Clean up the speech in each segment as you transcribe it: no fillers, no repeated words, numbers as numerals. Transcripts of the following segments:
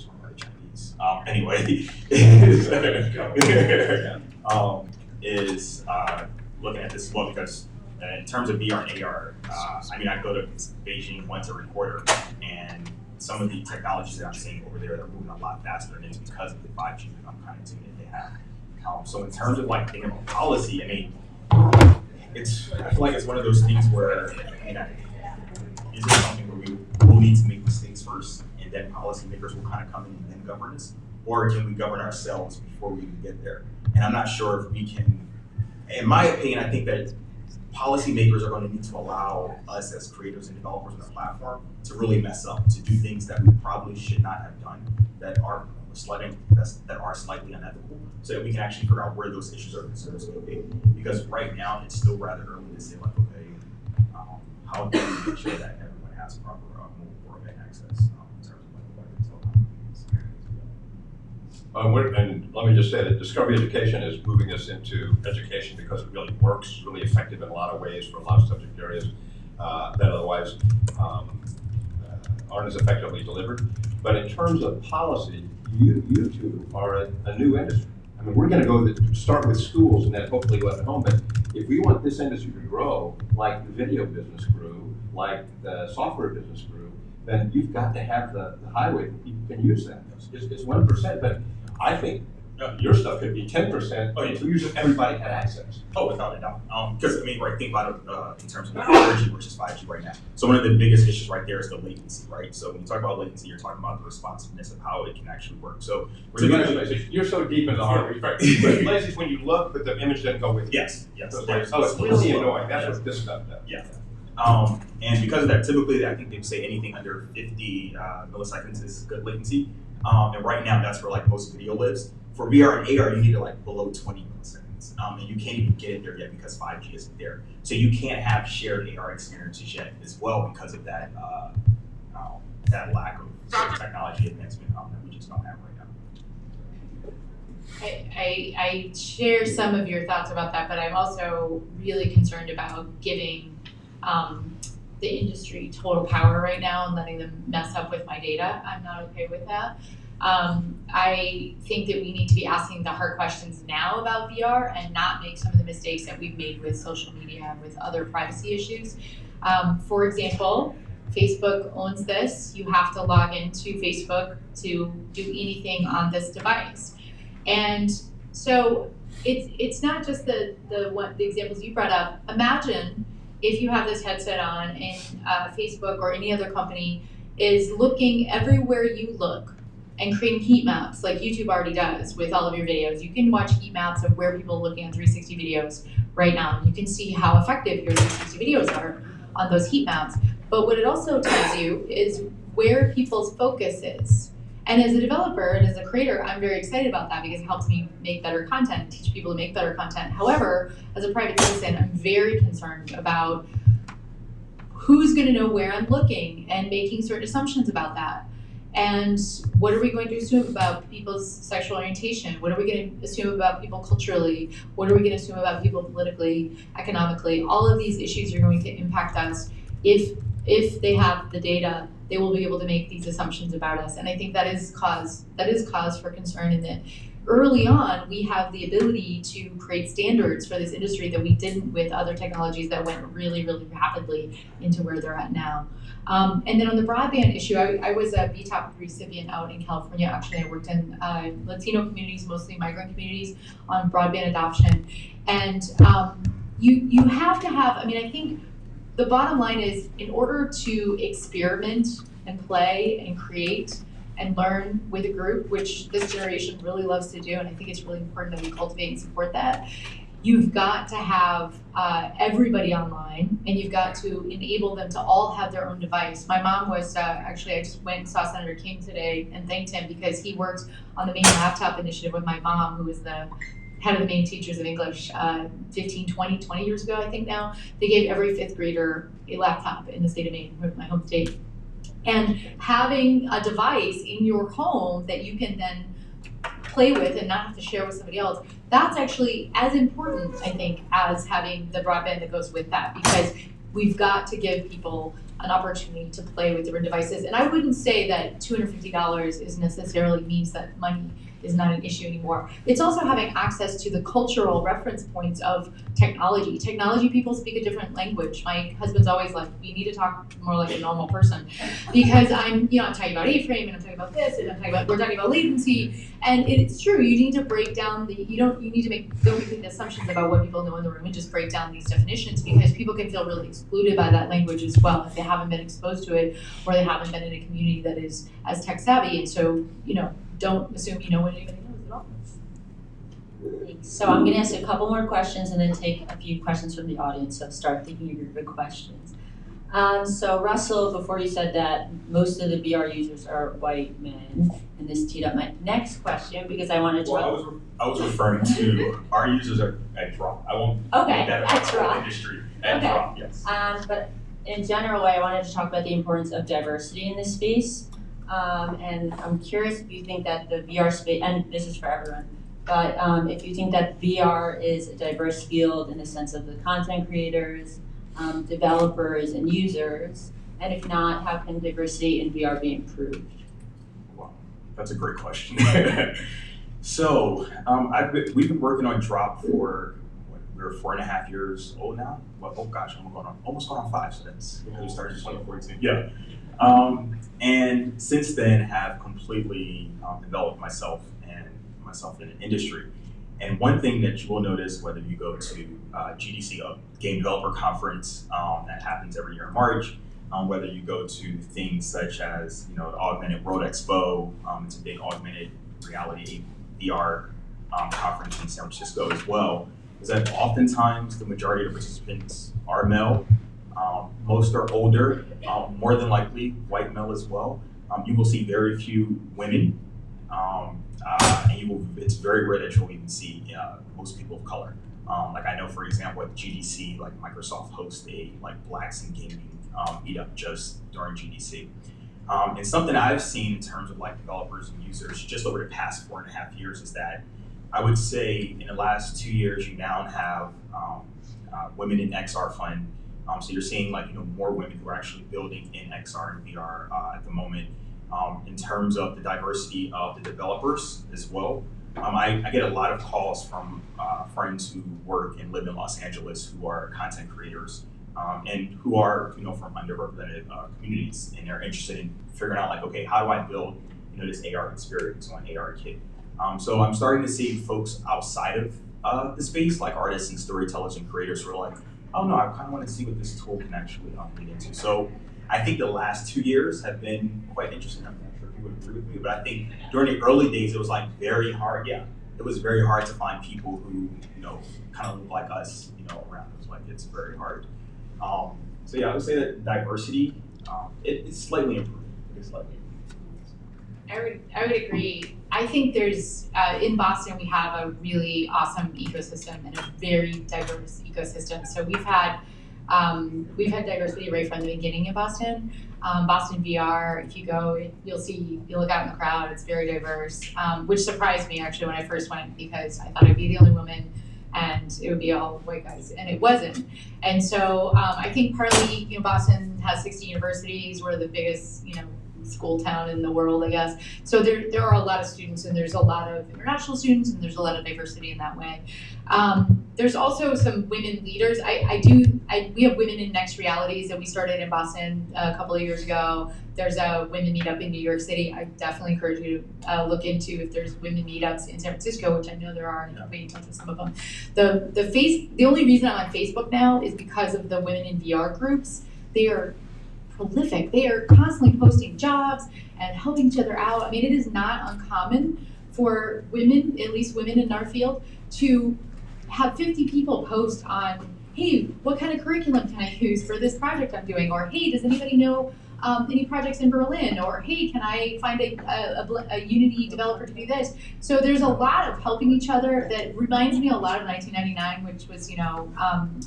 this one right, Chinese. Anyway, is looking at this well because in terms of VR and AR, I mean, I go to Beijing once every quarter, and some of the technologies that I'm seeing over there, they're moving a lot faster, and it's because of the 5G connectivity that they have. So in terms of like thinking about policy, I mean, I feel like it's one of those things where, you know, is it something where we will need to make mistakes first, and then policymakers will kind of come in and then govern us, or can we govern ourselves before we even get there? And I'm not sure if we can. In my opinion, I think that policymakers are going to need to allow us as creators and developers on the platform to really mess up, to do things that we probably should not have done, that are slightly unethical, so that we can actually figure out where those issues or concerns may be. Because right now, it's still rather early to say, like, okay, how do we make sure that everyone has proper mobile broadband access in terms of like what And let me just say that Discovery Education is moving us into education because it really works, really effective in a lot of ways for a lot of subject areas that otherwise aren't as effectively delivered. But in terms of policy, you two are a new industry. I mean, we're going to start with schools and then hopefully go at home. But if we want this industry to grow, like the video business grew, like the software business grew, then you've got to have the highway that people can use that. It's 1%, but I think your stuff could be 10%. Oh, if everybody had access. Oh, without a doubt. Because I mean, right, think about it in terms of 4G versus 5G right now. So one of the biggest issues right there is the latency, right? So when you talk about latency, you're talking about the responsiveness of how it can actually work. So you're so deep in the hardware, right? But lazy when you look, but the image doesn't go with you. Yes. So it's really annoying. That's what this stuff does. Yeah. And because of that, typically I think they say anything under 50 milliseconds is good latency. And right now that's where like most video lives. For VR and AR, you need to like below 20 milliseconds. And you can't even get it there yet because 5G isn't there. So you can't have shared AR experiences yet as well because of that that lack of technology advancement that we just don't have right now. I share some of your thoughts about that, but I'm also really concerned about giving the industry total power right now and letting them mess up with my data. I'm not okay with that. I think that we need to be asking the hard questions now about VR and not make some of the mistakes that we've made with social media and with other privacy issues. For example, Facebook owns this. You have to log into Facebook to do anything on this device. And so it's not just the examples you brought up. Imagine if you have this headset on and Facebook or any other company is looking everywhere you look and creating heat maps like YouTube already does with all of your videos. You can watch heat maps of where people are looking at 360 videos right now. You can see how effective your 360 videos are on those heat maps. But what it also tells you is where people's focus is. And as a developer and as a creator, I'm very excited about that because it helps me make better content, teach people to make better content. However, as a private citizen, I'm very concerned about who's going to know where I'm looking and making certain assumptions about that. And what are we going to assume about people's sexual orientation? What are we going to assume about people culturally? What are we going to assume about people politically, economically? All of these issues are going to impact us. If they have the data, they will be able to make these assumptions about us. And I think that is cause for concern in that early on, we have the ability to create standards for this industry that we didn't with other technologies that went really, really rapidly into where they're at now. And then on the broadband issue, I was a BTOP recipient out in California. Actually, I worked in Latino communities, mostly migrant communities, on broadband adoption. And you have to have, I mean, I think the bottom line is in order to experiment and play and create and learn with a group, which this generation really loves to do, and I think it's really important that we cultivate and support that, you've got to have everybody online, and you've got to enable them to all have their own device. My mom was, actually, I just went and saw Senator King today and thanked him because he worked on the Maine Laptop Initiative with my mom, who was the head of the Maine Teachers of English 20 years ago, I think now. They gave every fifth grader a laptop in the state of Maine, my home state. And having a device in your home that you can then play with and not have to share with somebody else, that's actually as important, I think, as having the broadband that goes with that, because we've got to give people an opportunity to play with different devices. And I wouldn't say that $250 is necessarily means that money is not an issue anymore. It's also having access to the cultural reference points of technology. Technology people speak a different language. My husband's always like, you need to talk more like a normal person. Because I'm talking about A-frame and I'm talking about this and we're talking about latency. And it's true, you need to break down don't make the assumptions about what people know in the room and just break down these definitions, because people can feel really excluded by that language as well if they haven't been exposed to it or they haven't been in a community that is as tech savvy. And so, don't assume you know what anybody knows at all. So I'm gonna ask a couple more questions and then take a few questions from the audience, so start thinking of your good questions. So Russell, before you said that most of the VR users are white men, and this teed up my next question because I wanted to. Well, I was referring to our users are at Drop. I won't make that at a Drop. industry. At Okay. Drop, yes. But in general way, I wanted to talk about the importance of diversity in this space. And I'm curious if you think that the VR space, and this is for everyone, but if you think that VR is a diverse field in the sense of the content creators, developers, and users, and if not, how can diversity in VR be improved? Wow, that's a great question. So we've been working on Drop for we're 4.5 years old now. Well, oh gosh, almost going on 5. So that's we started in 2014. Yeah. And since then have completely developed myself in an industry. And one thing that you will notice, whether you go to GDC, a Game Developer Conference that happens every year in March, whether you go to things such as the Augmented World Expo, it's a big augmented reality VR conference in San Francisco as well, is that oftentimes the majority of the participants are male. Most are older, more than likely white male as well. You will see very few women, and it's very rare that you'll even see most people of color. Like I know, for example, at GDC, like Microsoft hosts a Blacks in Gaming meetup just during GDC. And something I've seen in terms of developers and users just over the past 4.5 years is that I would say in the last 2 years you now have Women in XR Fund. So you're seeing more women who are actually building in XR and VR at the moment. In terms of the diversity of the developers as well, I get a lot of calls from friends who work and live in Los Angeles who are content creators and who are from underrepresented communities, and they're interested in figuring out okay, how do I build this AR experience on an AR kit? So I'm starting to see folks outside of the space, like artists and storytellers and creators, who are like, oh no, I kind of want to see what this tool can actually lead into. So I think the last 2 years have been quite interesting. I'm not sure if you would agree with me, but I think during the early days, it was very hard. Yeah, it was very hard to find people who, kind of look like us, around. It was it's very hard. So yeah, I would say that diversity, it's slightly improved. It's slightly improved. I would agree. I think there's, in Boston, we have a really awesome ecosystem and a very diverse ecosystem. So we've had diversity right from the beginning in Boston. Boston VR, if you go, you look out in the crowd, it's very diverse, which surprised me actually when I first went, because I thought I'd be the only woman and it would be all white guys, and it wasn't. And so I think partly, Boston has 60 universities. We're the biggest, school town in the world, I guess. So there are a lot of students, and there's a lot of international students, and there's a lot of diversity in that way. There's also some women leaders. We have Women in Next Realities that we started in Boston a couple of years ago. There's a women meetup in New York City. I definitely encourage you to look into if there's women meetups in San Francisco, which I know there are, and I'll be in touch with some of them. The only reason I'm on Facebook now is because of the Women in VR groups. They are prolific. They are constantly posting jobs and helping each other out. I mean, it is not uncommon for women, at least women in our field, to have 50 people post on, hey, what kind of curriculum can I use for this project I'm doing? Or, hey, does anybody know any projects in Berlin? Or, hey, can I find a Unity developer to do this? So there's a lot of helping each other that reminds me a lot of 1999, which was,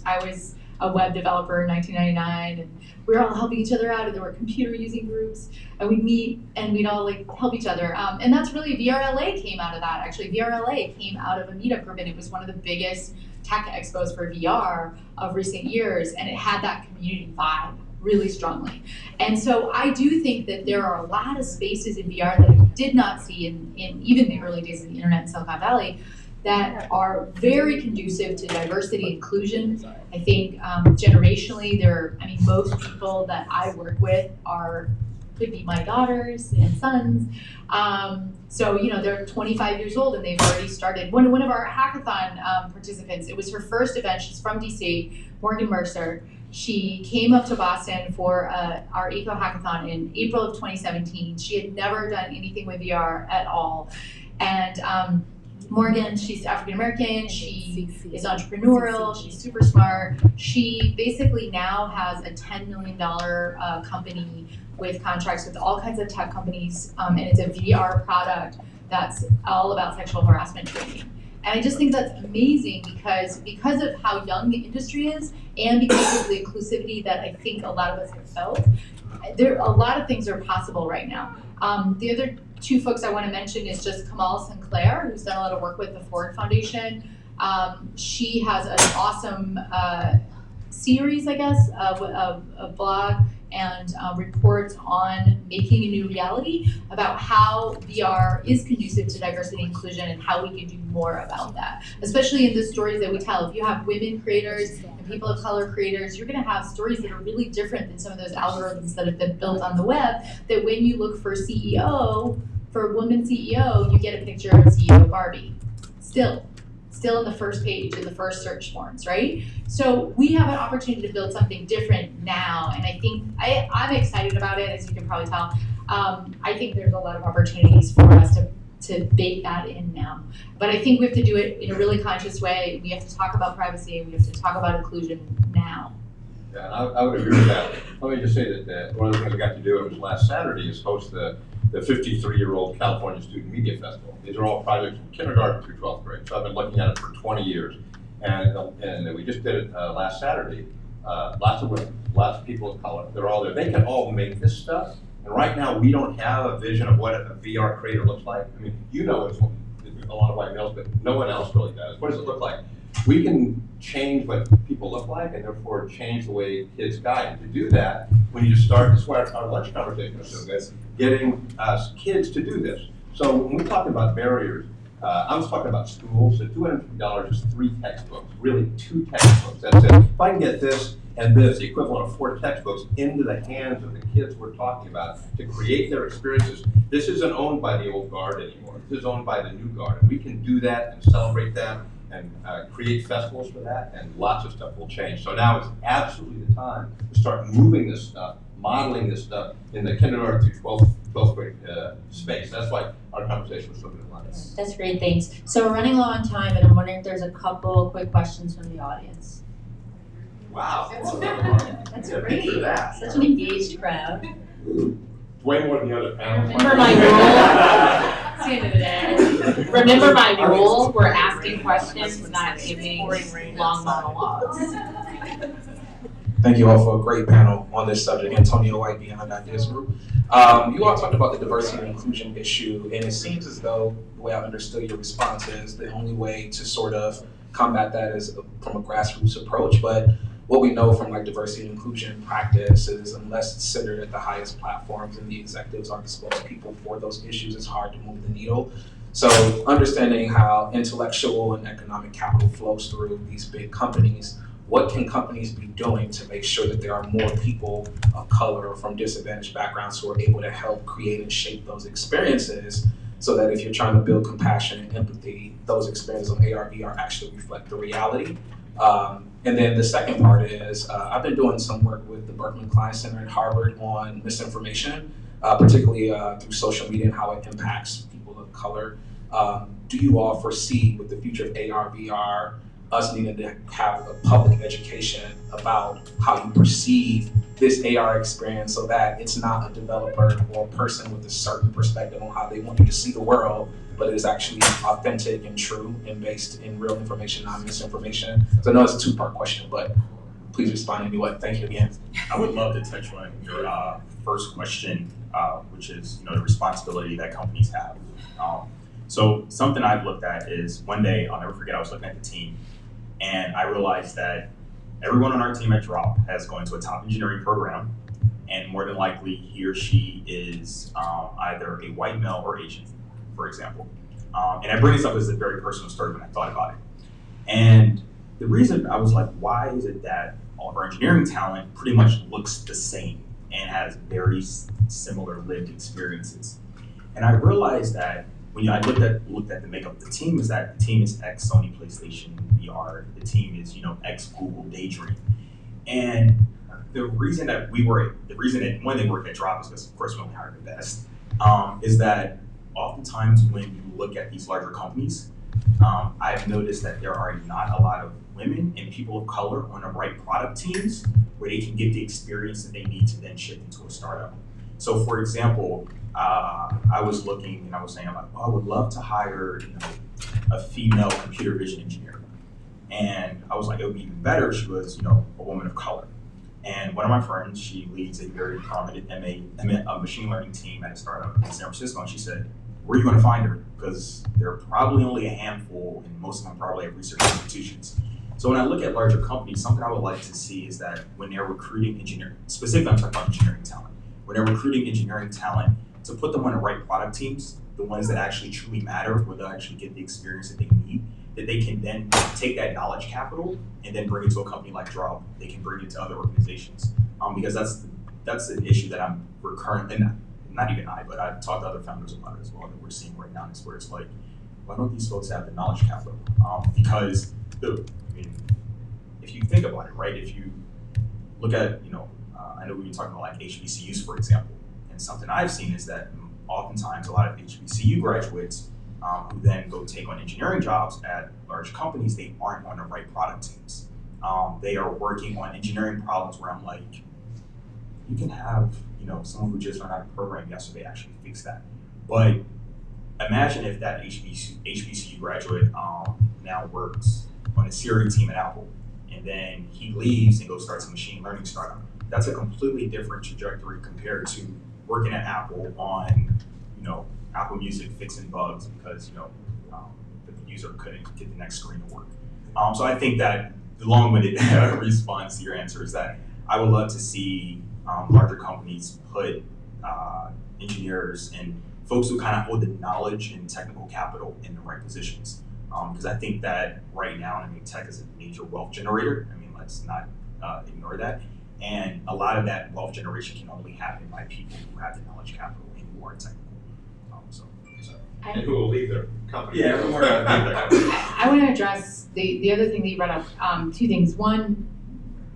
I was a web developer in 1999, and we were all helping each other out, and there were computer using groups, and we'd meet and we'd all help each other. And that's really, VRLA came out of that. Actually, VRLA came out of a meetup group, and it was one of the biggest tech expos for VR of recent years, and it had that community vibe really strongly. And so I do think that there are a lot of spaces in VR that I did not see in even the early days of the internet in Silicon Valley that are very conducive to diversity and inclusion. I think generationally, most people that I work with could be my daughters and sons. So, they're 25 years old and they've already started. One of our hackathon participants, it was her first event. She's from DC, Morgan Mercer. She came up to Boston for our ECO hackathon in April of 2017. She had never done anything with VR at all. And Morgan, she's African American, she is entrepreneurial, she's super smart. She basically now has a $10 million company with contracts with all kinds of tech companies, and it's a VR product that's all about sexual harassment training. And I just think that's amazing because of how young the industry is and because of the inclusivity that I think a lot of us have felt, a lot of things are possible right now. The other two folks I want to mention is just Kamal Sinclair, who's done a lot of work with the Ford Foundation. She has an awesome series, I guess, a blog and reports on making a new reality about how VR is conducive to diversity and inclusion and how we can do more about that, especially in the stories that we tell. If you have women creators and people of color creators, you're going to have stories that are really different than some of those algorithms that have been built on the web, that when you look for CEO, for a woman CEO, you get a picture of CEO Barbie. Still in the first page, in the first search forms, right? So we have an opportunity to build something different now, and I think I'm excited about it, as you can probably tell. I think there's a lot of opportunities for us to bake that in now. But I think we have to do it in a really conscious way. We have to talk about privacy, and we have to talk about inclusion now. Yeah, and I would agree with that. Let me just say that one of the things I got to do, it was last Saturday, is host the 53-year-old California Student Media Festival. These are all projects from kindergarten through 12th grade. So I've been looking at it for 20 years. And we just did it last Saturday. Lots of women, lots of people of color, they're all there. They can all make this stuff. And right now we don't have a vision of what a VR creator looks like. I mean, it's a lot of white males, but no one else really does. What does it look like? We can change what people look like and therefore change the way kids guide. And to do that, we need to start, that's why our lunch conversation is so good, getting kids to do this. So when we talk about barriers, I was talking about schools, so $250 is 3 textbooks, really 2 textbooks. That's it. If I can get this and this, the equivalent of 4 textbooks, into the hands of the kids we're talking about to create their experiences, this isn't owned by the old guard anymore. This is owned by the new guard. And we can do that and celebrate that and create festivals for that, and lots of stuff will change. So now is absolutely the time to start moving this stuff, modeling this stuff in the kindergarten through 12th grade space. That's why our conversation was so good. That's great, thanks. So we're running low on time, and I'm wondering if there's a couple quick questions from the audience. Wow. That's great. Such an engaged crowd. Way more than the other panels. Remember my rule? It's the end of the day. Remember my rule? We're asking questions, not giving long monologues. Thank you all for a great panel on this subject. Antonio White, Beyond Ideas Group. You all talked about the diversity and inclusion issue, and it seems as though, the way I understood your response is, the only way to sort of combat that is from a grassroots approach. But what we know from like diversity and inclusion practice is, unless it's centered at the highest platforms and the executives are the spokespeople for those issues, it's hard to move the needle. So understanding how intellectual and economic capital flows through these big companies, what can companies be doing to make sure that there are more people of color or from disadvantaged backgrounds who are able to help create and shape those experiences, so that if you're trying to build compassion and empathy, those experiences on AR, VR actually reflect the reality. And then the second part is, I've been doing some work with the Berkman Klein Center at Harvard on misinformation, particularly through social media and how it impacts people of color. Do you all foresee, with the future of AR, VR, us needing to have a public education about how you perceive this AR experience, so that it's not a developer or a person with a certain perspective on how they want you to see the world, but it is actually authentic and true and based in real information, not misinformation? So I know it's a 2-part question, but please respond anyway. Thank you again. I would love to touch on your first question, which is the responsibility that companies have. So something I've looked at is, one day, I'll never forget, I was looking at the team, and I realized that everyone on our team at Drop has gone to a top engineering program, and more than likely he or she is either a white male or Asian, for example. And I bring this up as a very personal story when I thought about it. And the reason I was like, why is it that all of our engineering talent pretty much looks the same and has very similar lived experiences? And I realized that when I looked at the makeup of the team, is that the team is ex Sony PlayStation VR, the team is ex Google Daydream, and the reason that when they work at Drop is because of course we only hire the best, is that oftentimes when you look at these larger companies, I've noticed that there are not a lot of women and people of color on the right product teams where they can get the experience that they need to then shift into a startup. So for example, I was looking and I was saying like, I would love to hire a female computer vision engineer. And I was like, it would be even better if she was a woman of color. And one of my friends, she leads a very prominent machine learning team at a startup in San Francisco, and she said, where are you going to find her? Because there are probably only a handful, and most of them probably have research institutions. So when I look at larger companies, something I would like to see is that when they're recruiting specifically I'm talking about engineering talent, when they're recruiting engineering talent, to put them on the right product teams, the ones that actually truly matter, where they'll actually get the experience that they need, that they can then take that knowledge capital and then bring it to a company like Drop. They can bring it to other organizations. Because that's an issue that I'm recurrent, and not even I, but I've talked to other founders about it as well, that we're seeing right now, is where it's like, why don't these folks have the knowledge capital? Because if you think about it, right, if you look at, I know we were talking about like HBCUs, for example, and something I've seen is that oftentimes a lot of HBCU graduates who then go take on engineering jobs at large companies, they aren't on the right product teams. They are working on engineering problems where I'm like, you can have someone who just learned how to program yesterday actually fix that. But imagine if that HBCU graduate now works on the Siri team at Apple, and then he leaves and goes starts a machine learning startup. That's a completely different trajectory compared to working at Apple on Apple Music fixing bugs because the user couldn't get the next screen to work. So I think that the long-winded response to your answer is that I would love to see larger companies put engineers and folks who kind of hold the knowledge and technical capital in the right positions. Because I think that right now, tech is a major wealth generator. Let's not ignore that. And a lot of that wealth generation can only happen by people who have the knowledge capital and who are technical. And who will leave their company. Yeah, I want to address the other thing that you brought up, two things. One,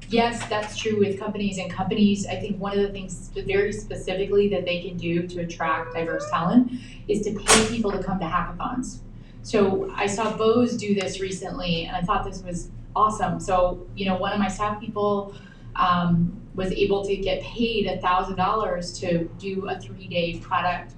yes, that's true with companies, and companies, I think one of the things very specifically that they can do to attract diverse talent is to pay people to come to hackathons. So I saw Bose do this recently, and I thought this was awesome. So, one of my staff people was able to get paid $1,000 to do a 3-day product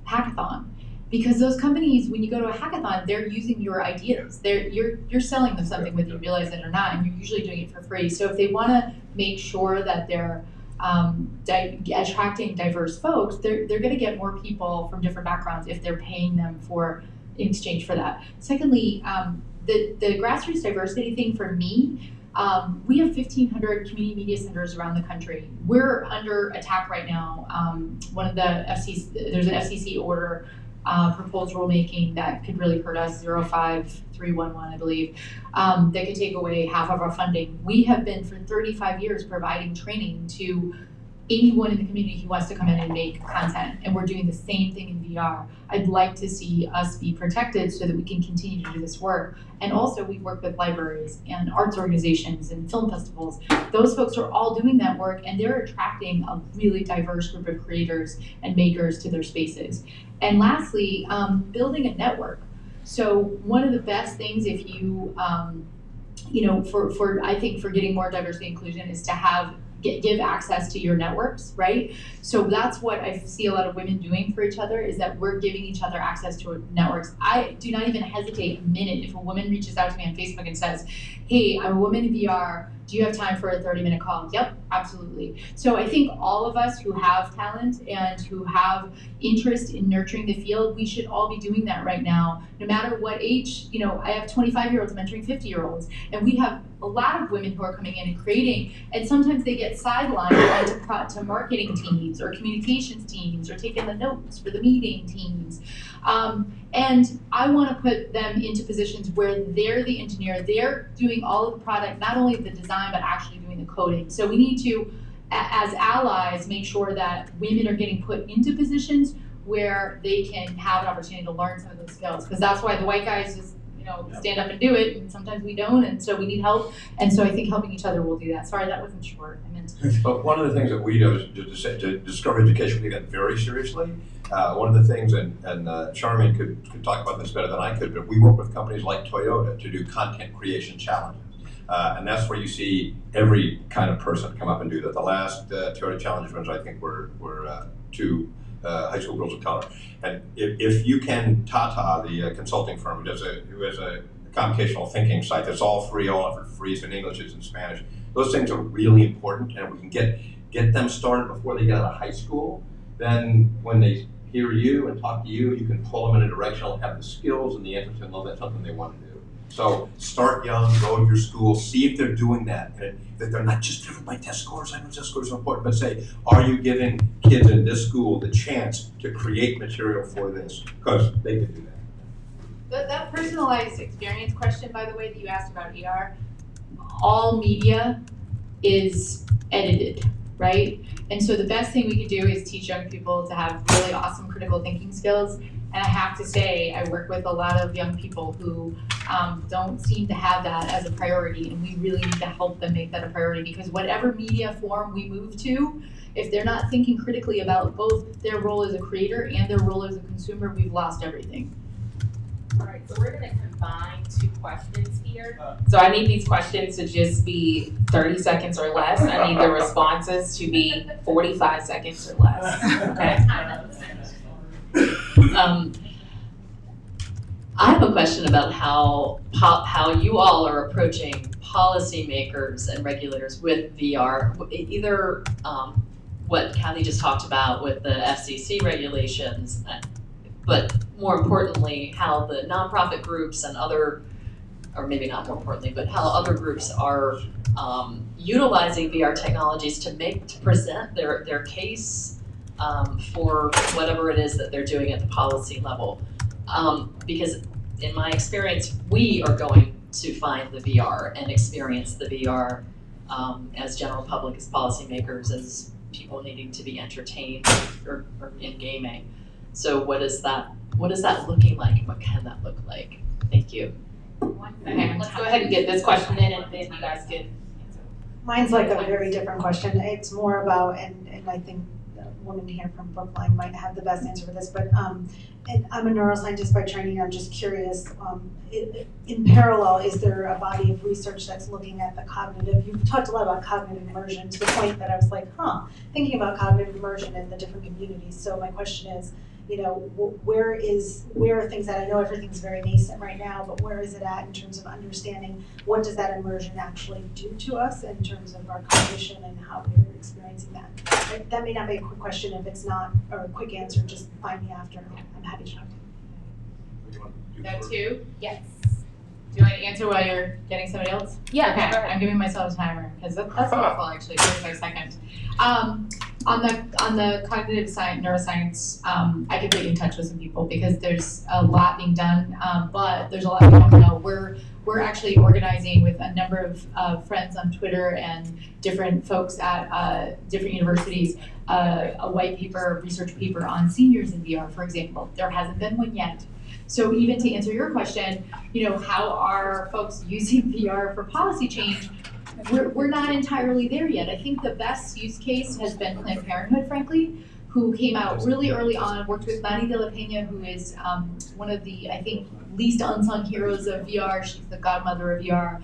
hackathon. Because those companies, when you go to a hackathon, they're using your ideas. You're selling them something whether you realize it or not, and you're usually doing it for free. So if they want to make sure that they're attracting diverse folks, they're going to get more people from different backgrounds if they're paying them in exchange for that. Secondly, the grassroots diversity thing for me, we have 1,500 community media centers around the country. We're under attack right now. There's an FCC order. Proposed rulemaking that could really hurt us, 05311, I believe, that could take away half of our funding. We have been for 35 years providing training to anyone in the community who wants to come in and make content, and we're doing the same thing in VR. I'd like to see us be protected so that we can continue to do this work. And also we work with libraries and arts organizations and film festivals. Those folks are all doing that work, and they're attracting a really diverse group of creators and makers to their spaces. And lastly, building a network. So one of the best things if you, I think for getting more diversity and inclusion is to give access to your networks, right? So that's what I see a lot of women doing for each other, is that we're giving each other access to networks. I do not even hesitate a minute if a woman reaches out to me on Facebook and says, hey, I'm a woman in VR, Do you have time for a 30-minute call? Yep, absolutely. So I think all of us who have talent and who have interest in nurturing the field, we should all be doing that right now, no matter what age. You know, I have 25-year-olds mentoring 50-year-olds, and we have a lot of women who are coming in and creating, and sometimes they get sidelined to marketing teams or communications teams or taking the notes for the meeting teams. And I want to put them into positions where they're the engineer, they're doing all of the product, not only the design, but actually doing the coding. So we need to, as allies, make sure that women are getting put into positions where they can have an opportunity to learn some of those skills. Because that's why the white guys just, stand up and do it, and sometimes we don't, and so we need help. And so I think helping each other will do that. Sorry, that wasn't short. I meant to. But one of the things that we do is to Discovery Education, we take that very seriously. One of the things, and Charmaine could talk about this better than I could, but we work with companies like Toyota to do content creation challenges. And that's where you see every kind of person come up and do that. The last Toyota Challenge ones, I think, were two high school girls of color. And if you can, Tata, the consulting firm, who has a computational thinking site that's all free, all offered free, it's in English, it's in Spanish. Those things are really important, and we can get them started before they get out of high school. Then when they hear you and talk to you, you can pull them in a direction, they'll have the skills and the interest, and know that's something they want to do. So start young, go to your school, see if they're doing that, and that they're not just driven by test scores. I know test scores are important, but say, are you giving kids in this school the chance to create material for this? Because they can do that. That personalized experience question, by the way, that you asked about ER, all media is edited, right? And so the best thing we can do is teach young people to have really awesome critical thinking skills. And I have to say, I work with a lot of young people who don't seem to have that as a priority, and we really need to help them make that a priority, because whatever media form we move to, if they're not thinking critically about both their role as a creator and their role as a consumer, we've lost everything. All right, so we're gonna combine two questions here. So I need these questions to just be 30 seconds or less. I need the responses to be 45 seconds or less, okay? I have a question about how you all are approaching policymakers and regulators with VR, either what Kathy just talked about with the FCC regulations, but more importantly, how the nonprofit groups and other, or maybe not more importantly, but how other groups are utilizing VR technologies to present their case for whatever it is that they're doing at the policy level. Because in my experience, we are going to find the VR and experience the VR as general public, as policymakers, as people needing to be entertained or in gaming. So what is that looking like, and what can that look like? Thank you. Okay, let's go ahead and get this question in, and then you guys can answer. Mine's like a very different question. It's more about, and I think the woman here from Brookline might have the best answer for this, but and I'm a neuroscientist by training. I'm just curious, in parallel, is there a body of research that's looking at the cognitive? You've talked a lot about cognitive immersion, to the point that I was like, thinking about cognitive immersion in the different communities. So my question is, where are things at? I know everything's very nascent right now, but where is it at in terms of understanding what does that immersion actually do to us in terms of our cognition and how we're experiencing that? That may not be a quick question. If it's not, or a quick answer, just find me after. I'm happy to talk to you. That too? Yes. Do you want to answer while you're getting somebody else? Yeah, Okay, go ahead. I'm giving myself a timer, because that's helpful, actually, 45 seconds. On the cognitive science, neuroscience, I could put you in touch with some people, because there's a lot being done, but there's a lot we don't know. We're actually organizing with a number of friends on Twitter and different folks at different universities, a white paper, research paper on seniors in VR, for example. There hasn't been one yet. So even to answer your question, how are folks using VR for policy change? We're not entirely there yet. I think the best use case has been Planned Parenthood, frankly, who came out really early on, worked with Nani de la Peña, who is one of the, I think, least unsung heroes of VR. She's the godmother of VR.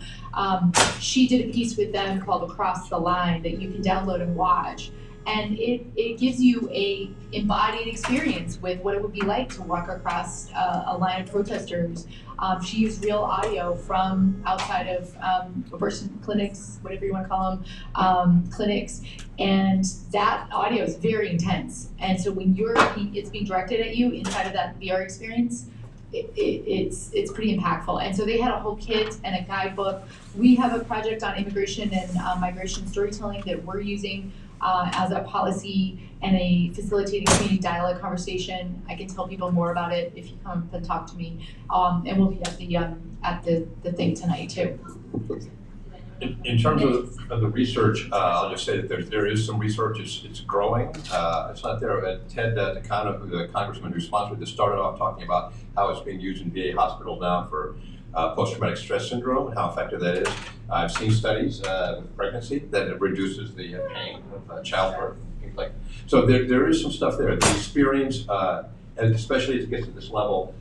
She did a piece with them called Across the Line that you can download and watch. And it gives you a embodied experience with what it would be like to walk across a line of protesters. She used real audio from outside of abortion clinics, whatever you want to call them, clinics, and that audio is very intense. And so when it's being directed at you inside of that VR experience, it's pretty impactful. And so they had a whole kit and a guidebook. We have a project on immigration and migration storytelling that we're using as a policy and a facilitating community dialogue conversation. I can tell people more about it if you come up and talk to me. And we'll be at the thing tonight too. In terms of the research, I'll just say that there is some research. It's growing. It's not there. Ted DeCano, the congressman who sponsored this, started off talking about how it's being used in VA hospitals now for post-traumatic stress syndrome and how effective that is. I've seen studies with pregnancy that it reduces the pain of childbirth, things like that. So there is some stuff there. The experience, and especially as it gets to this level,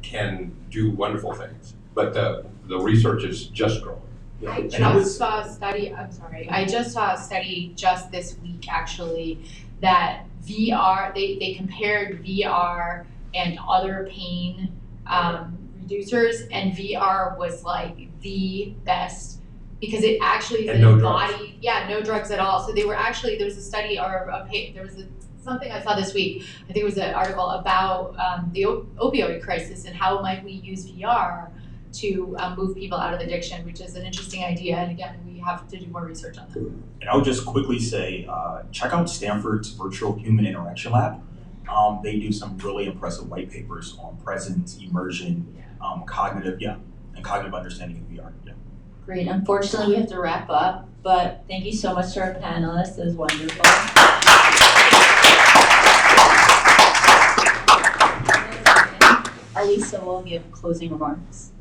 can do wonderful things. But the research is just growing. I just saw a study just this week actually that VR, they compared VR and other pain reducers, and VR was like the best because it actually is and no drugs. No drugs at all. So they were actually, there was a study or something I saw this week, I think it was an article about the opioid crisis and how might we use VR to move people out of addiction, which is an interesting idea. And again, we have to do more research on that. And I would just quickly say, check out Stanford's Virtual Human Interaction Lab. They do some really impressive white papers on presence, immersion, cognitive understanding of VR. Yeah. Great. Unfortunately, we have to wrap up, but thank you so much to our panelists. It was wonderful. Alisa will give closing remarks.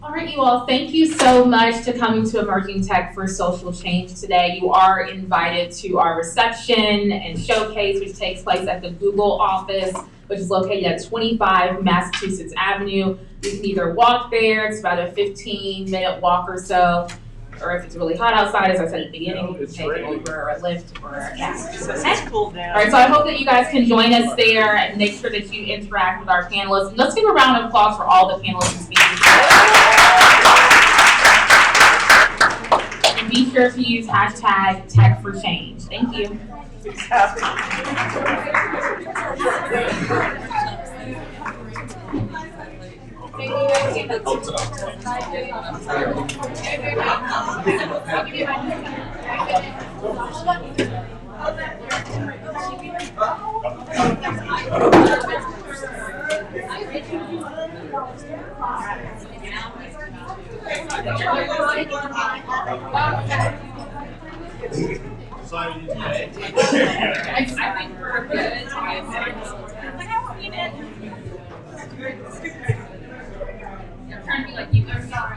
All right, you all, thank you so much to coming to Emerging Tech for Social Change today. You are invited to our reception and showcase, which takes place at the Google office, which is located at 25 Massachusetts Avenue. You can either walk there, it's about a 15-minute walk or so, or if it's really hot outside, as I said at the beginning, you can take an Uber or a Lyft or a cab. All right, so I hope that you guys can join us there and make sure that you interact with our panelists. And let's give a round of applause for all the panelists and speakers today. And be sure to use hashtag Tech for Change. Thank you. I think we're good. I'm trying to be like you guys are.